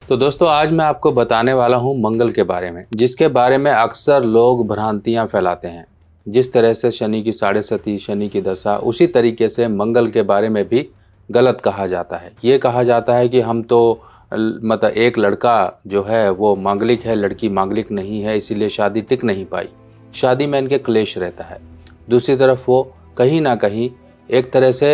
तो दोस्तों आज मैं आपको बताने वाला हूं मंगल के बारे में, जिसके बारे में अक्सर लोग भ्रांतियां फैलाते हैं। जिस तरह से शनि की साढ़े सती, शनि की दशा, उसी तरीके से मंगल के बारे में भी गलत कहा जाता है। ये कहा जाता है कि हम तो मतलब एक लड़का जो है वो मांगलिक है, लड़की मांगलिक नहीं है, इसीलिए शादी टिक नहीं पाई। शादी में इनके क्लेश रहता है। दूसरी तरफ वो कहीं ना कहीं एक तरह से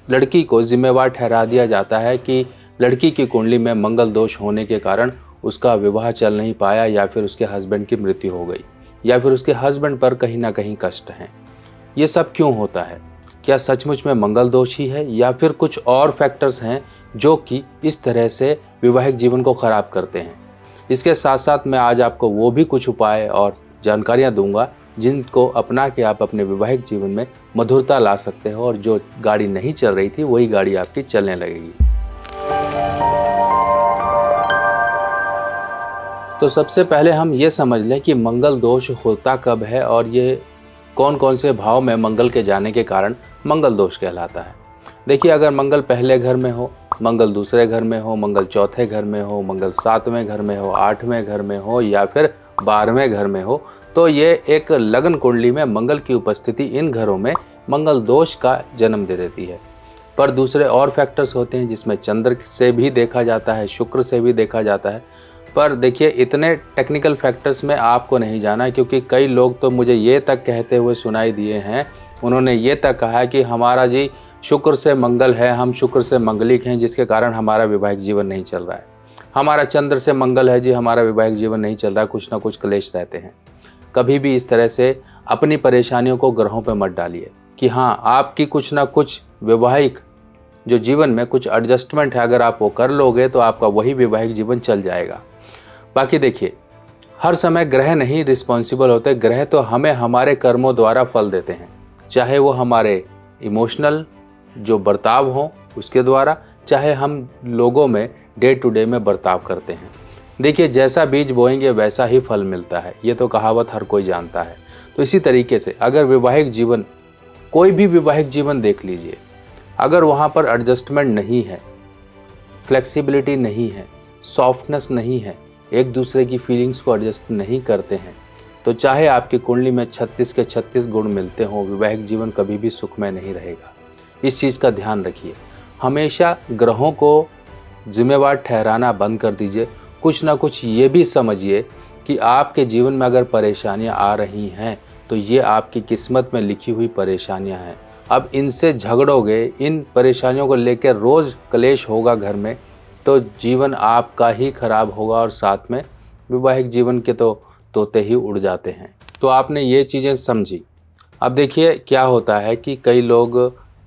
लड़की को जिम्मेवार ठहरा दिया जाता है कि लड़की की कुंडली में मंगल दोष होने के कारण उसका विवाह चल नहीं पाया, या फिर उसके हस्बैंड की मृत्यु हो गई, या फिर उसके हस्बैंड पर कहीं ना कहीं कष्ट हैं। ये सब क्यों होता है? क्या सचमुच में मंगल दोष ही है, या फिर कुछ और फैक्टर्स हैं जो कि इस तरह से वैवाहिक जीवन को खराब करते हैं? इसके साथ साथ मैं आज आपको वो भी कुछ उपाय और जानकारियाँ दूंगा जिनको अपना के आप अपने वैवाहिक जीवन में मधुरता ला सकते हो, और जो गाड़ी नहीं चल रही थी वही गाड़ी आपकी चलने लगेगी। तो सबसे पहले हम ये समझ लें कि मंगल दोष होता कब है, और ये कौन कौन से भाव में मंगल के जाने के कारण मंगल दोष कहलाता है। देखिए, अगर मंगल पहले घर में हो, मंगल दूसरे घर में हो, मंगल चौथे घर में हो, मंगल 7वें घर में हो, 8वें घर में हो, या फिर 12वें घर में हो, तो ये एक लगन कुंडली में मंगल की उपस्थिति इन घरों में मंगल दोष का जन्म दे देती है। पर दूसरे और फैक्टर्स होते हैं जिसमें चंद्र से भी देखा जाता है, शुक्र से भी देखा जाता है। पर देखिए, इतने टेक्निकल फैक्टर्स में आपको नहीं जाना, क्योंकि कई लोग तो मुझे ये तक कहते हुए सुनाई दिए हैं, उन्होंने ये तक कहा है कि हमारा जी शुक्र से मंगल है, हम शुक्र से मंगलिक हैं, जिसके कारण हमारा वैवाहिक जीवन नहीं चल रहा है। हमारा चंद्र से मंगल है जी, हमारा वैवाहिक जीवन नहीं चल रहा है, कुछ ना कुछ क्लेश रहते हैं। कभी भी इस तरह से अपनी परेशानियों को ग्रहों पर मत डालिए कि हाँ, आपकी कुछ ना कुछ वैवाहिक जो जीवन में कुछ एडजस्टमेंट है, अगर आप वो कर लोगे तो आपका वही वैवाहिक जीवन चल जाएगा। बाकी देखिए, हर समय ग्रह नहीं रिस्पॉन्सिबल होते। ग्रह तो हमें हमारे कर्मों द्वारा फल देते हैं, चाहे वो हमारे इमोशनल जो बर्ताव हो उसके द्वारा, चाहे हम लोगों में डे टू डे में बर्ताव करते हैं। देखिए, जैसा बीज बोएंगे वैसा ही फल मिलता है, ये तो कहावत हर कोई जानता है। तो इसी तरीके से अगर वैवाहिक जीवन, कोई भी वैवाहिक जीवन देख लीजिए, अगर वहाँ पर एडजस्टमेंट नहीं है, फ्लेक्सिबिलिटी नहीं है, सॉफ्टनेस नहीं है, एक दूसरे की फीलिंग्स को एडजस्ट नहीं करते हैं, तो चाहे आपकी कुंडली में 36 के 36 गुण मिलते हों, वैवाहिक जीवन कभी भी सुखमय नहीं रहेगा। इस चीज़ का ध्यान रखिए। हमेशा ग्रहों को जिम्मेवार ठहराना बंद कर दीजिए। कुछ ना कुछ ये भी समझिए कि आपके जीवन में अगर परेशानियां आ रही हैं तो ये आपकी किस्मत में लिखी हुई परेशानियां हैं। अब इनसे झगड़ोगे, इन परेशानियों को लेकर रोज़ क्लेश होगा घर में, तो जीवन आपका ही खराब होगा, और साथ में वैवाहिक जीवन के तो तोते ही उड़ जाते हैं। तो आपने ये चीज़ें समझी। अब देखिए, क्या होता है कि कई लोग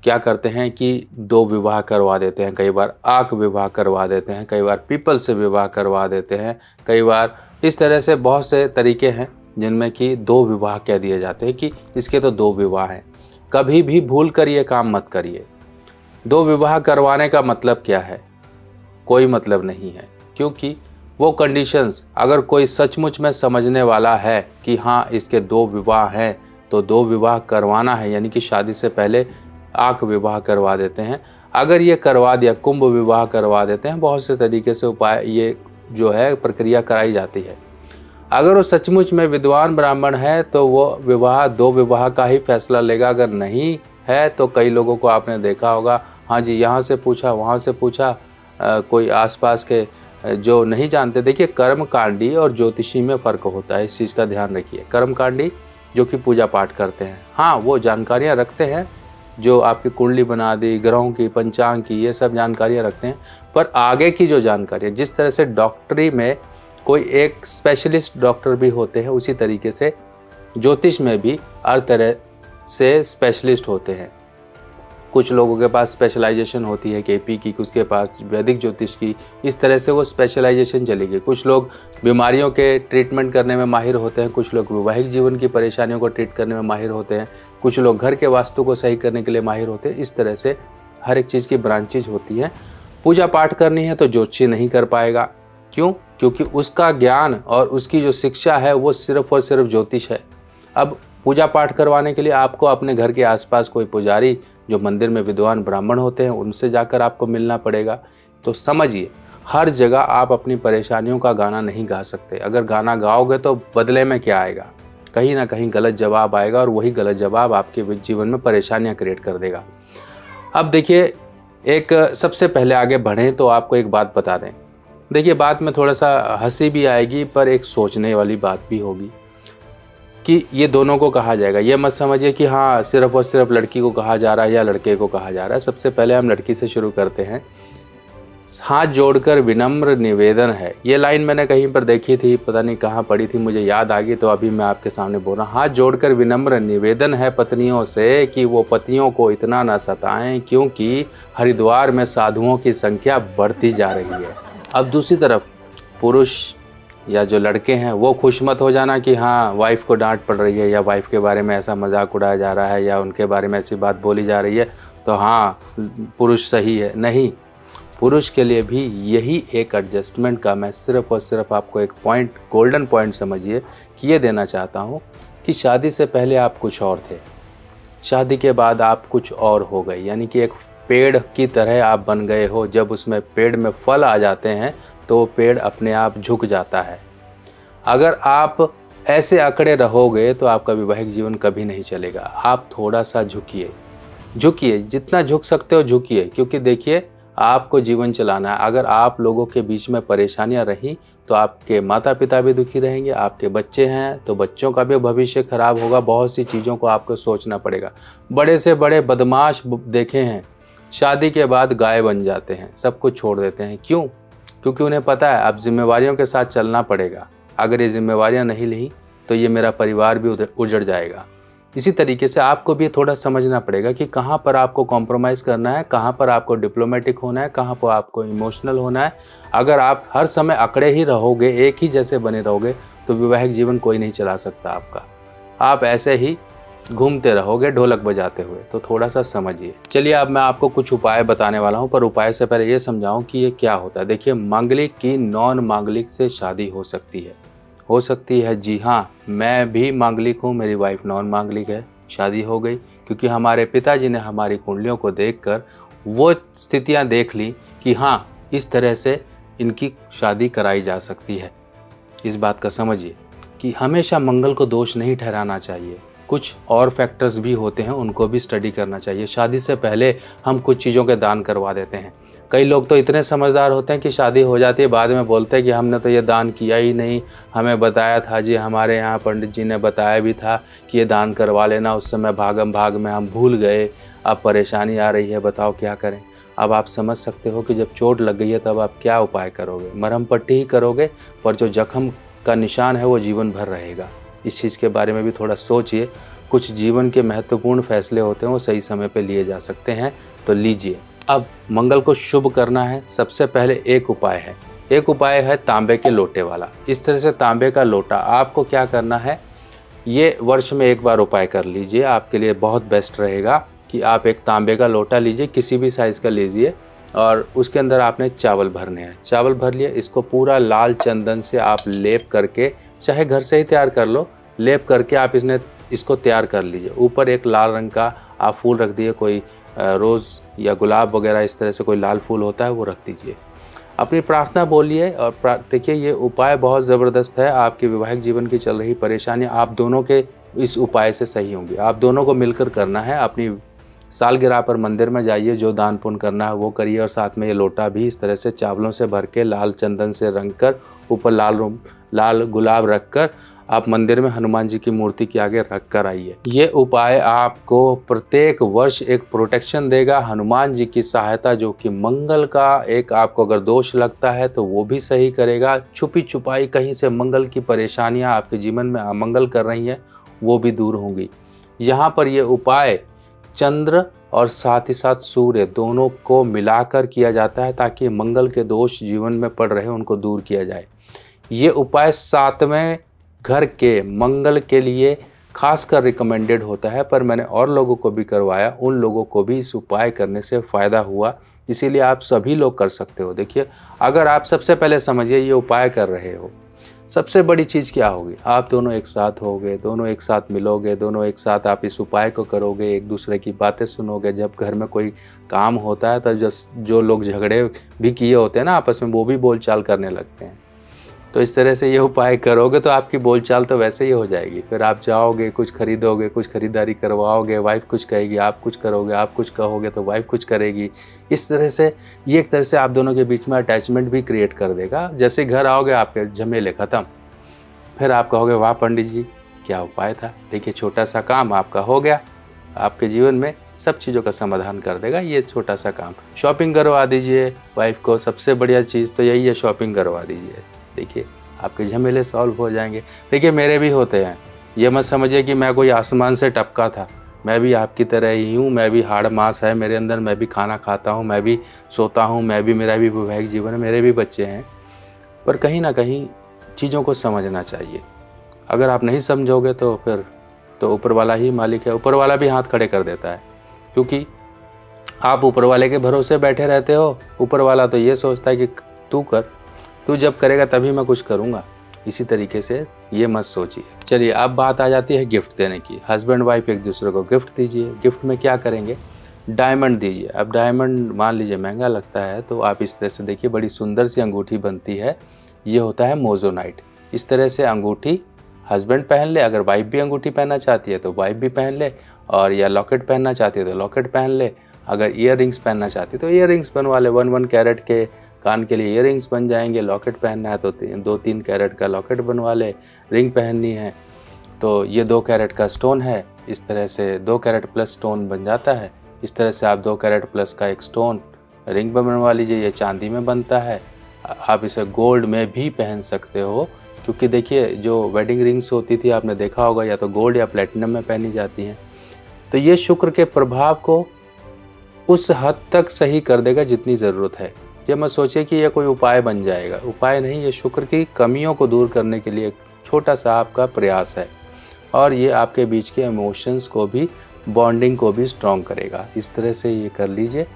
क्या करते हैं कि 2 विवाह करवा देते हैं, कई बार आक विवाह करवा देते हैं, कई बार पीपल से विवाह करवा देते हैं, कई बार इस तरह से बहुत से तरीके हैं जिनमें कि 2 विवाह कह दिए जाते हैं कि इसके तो 2 विवाह हैं। कभी भी भूल कर ये काम मत करिए। 2 विवाह करवाने का मतलब क्या है? कोई मतलब नहीं है, क्योंकि वो कंडीशंस अगर कोई सचमुच में समझने वाला है कि हाँ, इसके 2 विवाह हैं, तो 2 विवाह करवाना है, यानी कि शादी से पहले आक विवाह करवा देते हैं। अगर ये करवा दिया, कुंभ विवाह करवा देते हैं, बहुत से तरीके से उपाय ये जो है प्रक्रिया कराई जाती है। अगर वो सचमुच में विद्वान ब्राह्मण है तो वो विवाह 2 विवाह का ही फैसला लेगा। अगर नहीं है तो कई लोगों को आपने देखा होगा, हाँ जी, यहाँ से पूछा, वहाँ से पूछा, कोई आसपास के जो नहीं जानते। देखिए, कर्मकांडी और ज्योतिषी में फ़र्क होता है, इस चीज़ का ध्यान रखिए। कर्मकांडी जो कि पूजा पाठ करते हैं, हाँ, वो जानकारियाँ रखते हैं, जो आपकी कुंडली बना दी, ग्रहों की, पंचांग की, ये सब जानकारियाँ रखते हैं। पर आगे की जो जानकारी है, जिस तरह से डॉक्टरी में कोई एक स्पेशलिस्ट डॉक्टर भी होते हैं, उसी तरीके से ज्योतिष में भी हर तरह से स्पेशलिस्ट होते हैं। कुछ लोगों के पास स्पेशलाइजेशन होती है केपी की, उसके पास वैदिक ज्योतिष की, इस तरह से वो स्पेशलाइजेशन चलेगी। कुछ लोग बीमारियों के ट्रीटमेंट करने में माहिर होते हैं, कुछ लोग वैवाहिक जीवन की परेशानियों को ट्रीट करने में माहिर होते हैं, कुछ लोग घर के वास्तु को सही करने के लिए माहिर होते हैं। इस तरह से हर एक चीज़ की ब्रांचेज होती हैं। पूजा पाठ करनी है तो ज्योतिषी नहीं कर पाएगा। क्यों? क्योंकि उसका ज्ञान और उसकी जो शिक्षा है वो सिर्फ और सिर्फ ज्योतिष है। अब पूजा पाठ करवाने के लिए आपको अपने घर के आसपास कोई पुजारी जो मंदिर में विद्वान ब्राह्मण होते हैं उनसे जाकर आपको मिलना पड़ेगा। तो समझिए, हर जगह आप अपनी परेशानियों का गाना नहीं गा सकते। अगर गाना गाओगे तो बदले में क्या आएगा, कहीं ना कहीं गलत जवाब आएगा और वही गलत जवाब आपके जीवन में परेशानियां क्रिएट कर देगा। अब देखिए, एक सबसे पहले आगे बढ़ें तो आपको एक बात बता दें। देखिए, बात में थोड़ा सा हंसी भी आएगी पर एक सोचने वाली बात भी होगी कि ये दोनों को कहा जाएगा। ये मत समझिए कि हाँ सिर्फ और सिर्फ लड़की को कहा जा रहा है या लड़के को कहा जा रहा है। सबसे पहले हम लड़की से शुरू करते हैं। हाथ जोड़कर विनम्र निवेदन है, ये लाइन मैंने कहीं पर देखी थी, पता नहीं कहाँ पढ़ी थी, मुझे याद आ गई तो अभी मैं आपके सामने बोल रहा हूँ। हाथ जोड़कर विनम्र निवेदन है पत्नियों से कि वो पतियों को इतना ना सताएं, क्योंकि हरिद्वार में साधुओं की संख्या बढ़ती जा रही है। अब दूसरी तरफ पुरुष या जो लड़के हैं वो खुश मत हो जाना कि हाँ वाइफ को डांट पड़ रही है या वाइफ के बारे में ऐसा मजाक उड़ाया जा रहा है या उनके बारे में ऐसी बात बोली जा रही है तो हाँ पुरुष सही है। नहीं, पुरुष के लिए भी यही एक एडजस्टमेंट का मैं सिर्फ और सिर्फ आपको एक पॉइंट, गोल्डन पॉइंट समझिए कि ये देना चाहता हूँ कि शादी से पहले आप कुछ और थे, शादी के बाद आप कुछ और हो गए। यानी कि एक पेड़ की तरह आप बन गए हो। जब उसमें पेड़ में फल आ जाते हैं तो पेड़ अपने आप झुक जाता है। अगर आप ऐसे अकड़े रहोगे तो आपका वैवाहिक जीवन कभी नहीं चलेगा। आप थोड़ा सा झुकिए, जितना झुक सकते हो झुकिए, क्योंकि देखिए आपको जीवन चलाना है। अगर आप लोगों के बीच में परेशानियां रही तो आपके माता पिता भी दुखी रहेंगे, आपके बच्चे हैं तो बच्चों का भी भविष्य खराब होगा। बहुत सी चीज़ों को आपको सोचना पड़ेगा। बड़े से बड़े बदमाश देखे हैं, शादी के बाद गाय बन जाते हैं, सब कुछ छोड़ देते हैं। क्यों? क्योंकि उन्हें पता है अब जिम्मेवारियों के साथ चलना पड़ेगा। अगर ये जिम्मेवारियां नहीं ली तो ये मेरा परिवार भी उजड़ जाएगा। इसी तरीके से आपको भी थोड़ा समझना पड़ेगा कि कहाँ पर आपको कॉम्प्रोमाइज़ करना है, कहाँ पर आपको डिप्लोमेटिक होना है, कहाँ पर आपको इमोशनल होना है। अगर आप हर समय अकड़े ही रहोगे, एक ही जैसे बने रहोगे, तो वैवाहिक जीवन कोई नहीं चला सकता आपका। आप ऐसे ही घूमते रहोगे ढोलक बजाते हुए। तो थोड़ा सा समझिए। चलिए अब मैं आपको कुछ उपाय बताने वाला हूँ, पर उपाय से पहले ये समझाऊँ कि ये क्या होता है। देखिए, मांगलिक की नॉन मांगलिक से शादी हो सकती है। जी हाँ, मैं भी मांगलिक हूँ, मेरी वाइफ नॉन मांगलिक है, शादी हो गई। क्योंकि हमारे पिताजी ने हमारी कुंडलियों को देखकर वो स्थितियाँ देख ली कि हाँ इस तरह से इनकी शादी कराई जा सकती है। इस बात का समझिए कि हमेशा मंगल को दोष नहीं ठहराना चाहिए। कुछ और फैक्टर्स भी होते हैं, उनको भी स्टडी करना चाहिए। शादी से पहले हम कुछ चीज़ों के दान करवा देते हैं। कई लोग तो इतने समझदार होते हैं कि शादी हो जाती है बाद में बोलते हैं कि हमने तो ये दान किया ही नहीं, हमें बताया था जी, हमारे यहाँ पंडित जी ने बताया भी था कि ये दान करवा लेना, उस समय भागम भाग में हम भूल गए, अब परेशानी आ रही है, बताओ क्या करें। अब आप समझ सकते हो कि जब चोट लग गई है तब आप क्या उपाय करोगे। मरहम पट्टी ही करोगे, पर जो जख्म का निशान है वो जीवन भर रहेगा। इस चीज़ के बारे में भी थोड़ा सोचिए। कुछ जीवन के महत्वपूर्ण फैसले होते हैं वो सही समय पे लिए जा सकते हैं, तो लीजिए। अब मंगल को शुभ करना है, सबसे पहले एक उपाय है तांबे के लोटे वाला। इस तरह से तांबे का लोटा आपको क्या करना है, ये वर्ष में एक बार उपाय कर लीजिए, आपके लिए बहुत बेस्ट रहेगा कि आप एक तांबे का लोटा लीजिए, किसी भी साइज़ का लीजिए, और उसके अंदर आपने चावल भरने हैं। चावल भर लिए, इसको पूरा लाल चंदन से आप लेप करके, चाहे घर से ही तैयार कर लो, लेप करके आप इसको तैयार कर लीजिए। ऊपर एक लाल रंग का आप फूल रख दिए, कोई रोज़ या गुलाब वगैरह इस तरह से कोई लाल फूल होता है वो रख दीजिए। अपनी प्रार्थना बोलिए और देखिए ये उपाय बहुत ज़बरदस्त है। आपके वैवाहिक जीवन की चल रही परेशानियां आप दोनों के इस उपाय से सही होंगी। आप दोनों को मिलकर करना है। अपनी सालगिरह पर मंदिर में जाइए, जो दान पुण्य करना है वो करिए, और साथ में ये लोटा भी इस तरह से चावलों से भर के लाल चंदन से रंग कर, ऊपर लाल गुलाब रख कर आप मंदिर में हनुमान जी की मूर्ति के आगे रख कर आइए। ये उपाय आपको प्रत्येक वर्ष एक प्रोटेक्शन देगा, हनुमान जी की सहायता, जो कि मंगल का एक आपको अगर दोष लगता है तो वो भी सही करेगा। छुपी छुपाई कहीं से मंगल की परेशानियां आपके जीवन में अमंगल कर रही हैं वो भी दूर होंगी। यहाँ पर ये उपाय चंद्र और साथ ही साथ सूर्य दोनों को मिलाकर किया जाता है, ताकि मंगल के दोष जीवन में पड़ रहे उनको दूर किया जाए। ये उपाय 7वें घर के मंगल के लिए खासकर रिकमेंडेड होता है, पर मैंने और लोगों को भी करवाया, उन लोगों को भी इस उपाय करने से फ़ायदा हुआ, इसीलिए आप सभी लोग कर सकते हो। देखिए, अगर आप सबसे पहले समझिए ये उपाय कर रहे हो, सबसे बड़ी चीज़ क्या होगी, आप दोनों एक साथ होगे, दोनों एक साथ मिलोगे, दोनों एक साथ आप इस उपाय को करोगे, एक दूसरे की बातें सुनोगे। जब घर में कोई काम होता है तब जब जो लोग झगड़े भी किए होते हैं ना आपस में, वो भी बोलचाल करने लगते हैं। तो इस तरह से ये उपाय करोगे तो आपकी बोलचाल तो वैसे ही हो जाएगी। फिर आप जाओगे, कुछ खरीदोगे, कुछ खरीदारी करवाओगे, वाइफ कुछ कहेगी, आप कुछ करोगे, आप कुछ कहोगे तो वाइफ कुछ करेगी। इस तरह से ये एक तरह से आप दोनों के बीच में अटैचमेंट भी क्रिएट कर देगा। जैसे घर आओगे आपके झमेले ख़त्म, फिर आप कहोगे वाह पंडित जी क्या उपाय था। देखिए छोटा सा काम आपका हो गया, आपके जीवन में सब चीज़ों का समाधान कर देगा ये छोटा सा काम। शॉपिंग करवा दीजिए वाइफ को, सबसे बढ़िया चीज़ तो यही है, शॉपिंग करवा दीजिए। देखिए आपके झमेले सॉल्व हो जाएंगे। देखिए मेरे भी होते हैं, ये मत समझिए कि मैं कोई आसमान से टपका था, मैं भी आपकी तरह ही हूँ, मैं भी हाड़ मांस है मेरे अंदर, मैं भी खाना खाता हूँ, मैं भी सोता हूँ, मैं भी, मेरा भी वैवाहिक जीवन है, मेरे भी बच्चे हैं। पर कहीं ना कहीं चीज़ों को समझना चाहिए। अगर आप नहीं समझोगे तो फिर तो ऊपर वाला ही मालिक है, ऊपर वाला भी हाथ खड़े कर देता है, क्योंकि आप ऊपर वाले के भरोसे बैठे रहते हो। ऊपर वाला तो ये सोचता है कि तू कर, तू जब करेगा तभी मैं कुछ करूँगा। इसी तरीके से ये मत सोचिए। चलिए अब बात आ जाती है गिफ्ट देने की। हस्बैंड वाइफ एक दूसरे को गिफ्ट दीजिए। गिफ्ट में क्या करेंगे, डायमंड दीजिए। अब डायमंड मान लीजिए महंगा लगता है, तो आप इस तरह से देखिए बड़ी सुंदर सी अंगूठी बनती है, ये होता है मोजोनाइट। इस तरह से अंगूठी हस्बैंड पहन ले, अगर वाइफ भी अंगूठी पहनना चाहती है तो वाइफ भी पहन ले, और या लॉकेट पहनना चाहती है तो लॉकेट पहन ले। अगर ईयर रिंग्स पहनना चाहती है तो ईयर रिंग्स बनवा ले, 1 कैरेट के कान के लिए ईयर रिंग्स बन जाएंगे। लॉकेट पहनना है तो 2-3 कैरेट का लॉकेट बनवा ले। रिंग पहननी है तो ये 2 कैरेट का स्टोन है, इस तरह से 2 कैरेट प्लस स्टोन बन जाता है। इस तरह से आप 2 कैरेट प्लस का एक स्टोन रिंग बनवा लीजिए। ये चांदी में बनता है, आप इसे गोल्ड में भी पहन सकते हो, क्योंकि देखिए जो वेडिंग रिंग्स होती थी आपने देखा होगा या तो गोल्ड या प्लेटिनम में पहनी जाती हैं। तो ये शुक्र के प्रभाव को उस हद तक सही कर देगा जितनी ज़रूरत है। ये मत सोचिए कि ये कोई उपाय बन जाएगा, उपाय नहीं, ये शुक्र की कमियों को दूर करने के लिए एक छोटा सा आपका प्रयास है, और ये आपके बीच के इमोशंस को भी, बॉन्डिंग को भी स्ट्रॉन्ग करेगा। इस तरह से ये कर लीजिए।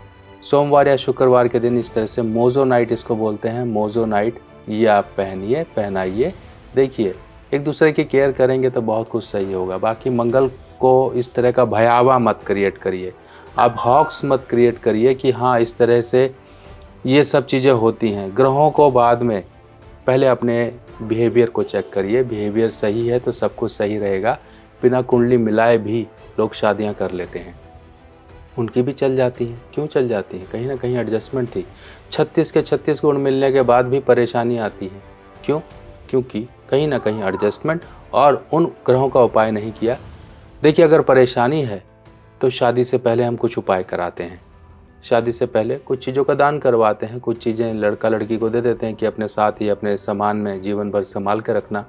सोमवार या शुक्रवार के दिन इस तरह से मोजोनाइट इसको बोलते हैं, मोजोनाइट, ये आप पहनिए, पहनाइए। देखिए एक दूसरे की केयर करेंगे तो बहुत कुछ सही होगा। बाकी मंगल को इस तरह का भयावह मत क्रिएट करिए, आप हॉक्स मत क्रिएट करिए कि हाँ इस तरह से ये सब चीज़ें होती हैं। ग्रहों को बाद में, पहले अपने बिहेवियर को चेक करिए। बिहेवियर सही है तो सब कुछ सही रहेगा। बिना कुंडली मिलाए भी लोग शादियां कर लेते हैं, उनकी भी चल जाती हैं। क्यों चल जाती हैं, कहीं ना कहीं एडजस्टमेंट थी। 36 के 36 गुण मिलने के बाद भी परेशानी आती है। क्यों, क्योंकि कहीं ना कहीं एडजस्टमेंट और उन ग्रहों का उपाय नहीं किया। देखिए अगर परेशानी है तो शादी से पहले हम कुछ उपाय कराते हैं, शादी से पहले कुछ चीज़ों का दान करवाते हैं, कुछ चीज़ें लड़का लड़की को दे देते हैं कि अपने साथ ही अपने सामान में जीवन भर संभाल के रखना।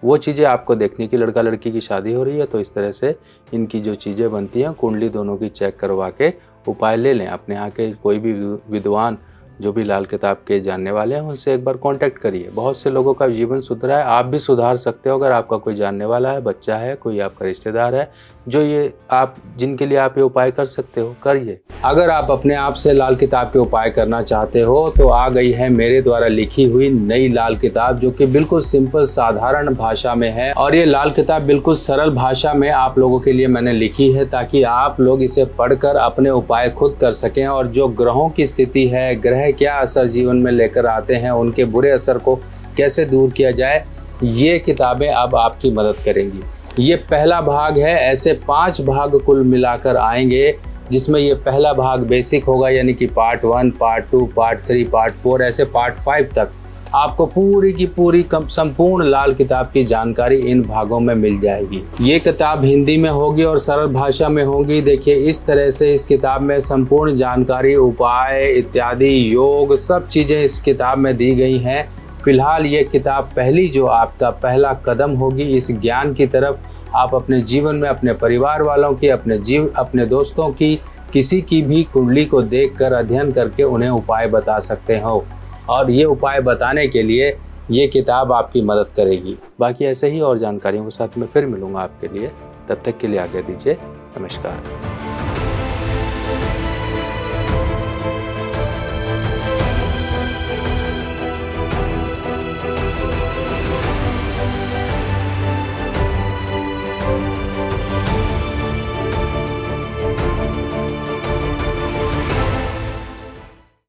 वो चीज़ें आपको देखनी कि लड़का लड़की की शादी हो रही है, तो इस तरह से इनकी जो चीज़ें बनती हैं कुंडली दोनों की चेक करवा के उपाय ले लें। अपने यहाँ के कोई भी विद्वान जो भी लाल किताब के जानने वाले हैं उनसे एक बार कांटेक्ट करिए। बहुत से लोगों का जीवन सुधरा है, आप भी सुधार सकते हो। अगर आपका कोई जानने वाला है, बच्चा है, कोई आपका रिश्तेदार है जो ये आप जिनके लिए आप ये उपाय कर सकते हो, करिए। अगर आप अपने आप से लाल किताब के उपाय करना चाहते हो तो आ गई है मेरे द्वारा लिखी हुई नई लाल किताब, जो कि बिल्कुल सिंपल साधारण भाषा में है। और ये लाल किताब बिल्कुल सरल भाषा में आप लोगों के लिए मैंने लिखी है, ताकि आप लोग इसे पढ़कर अपने उपाय खुद कर सकें। और जो ग्रहों की स्थिति है, ग्रह क्या असर जीवन में लेकर आते हैं, उनके बुरे असर को कैसे दूर किया जाए, ये किताबें अब आपकी मदद करेंगी। ये पहला भाग है, ऐसे 5 भाग कुल मिलाकर आएंगे, जिसमें ये पहला भाग बेसिक होगा, यानी कि पार्ट 1, पार्ट 2, पार्ट 3, पार्ट 4, ऐसे पार्ट 5 तक आपको पूरी की पूरी संपूर्ण लाल किताब की जानकारी इन भागों में मिल जाएगी। ये किताब हिंदी में होगी और सरल भाषा में होगी। देखिए इस तरह से इस किताब में संपूर्ण जानकारी, उपाय इत्यादि, योग, सब चीज़ें इस किताब में दी गई हैं। फिलहाल ये किताब पहली जो आपका पहला कदम होगी इस ज्ञान की तरफ। आप अपने जीवन में अपने परिवार वालों की, अपने दोस्तों की, किसी की भी कुंडली को देखकर अध्ययन करके उन्हें उपाय बता सकते हो, और ये उपाय बताने के लिए ये किताब आपकी मदद करेगी। बाकी ऐसे ही और जानकारियों के साथ मैं फिर मिलूंगा आपके लिए, तब तक के लिए आज्ञा दीजिए। नमस्कार।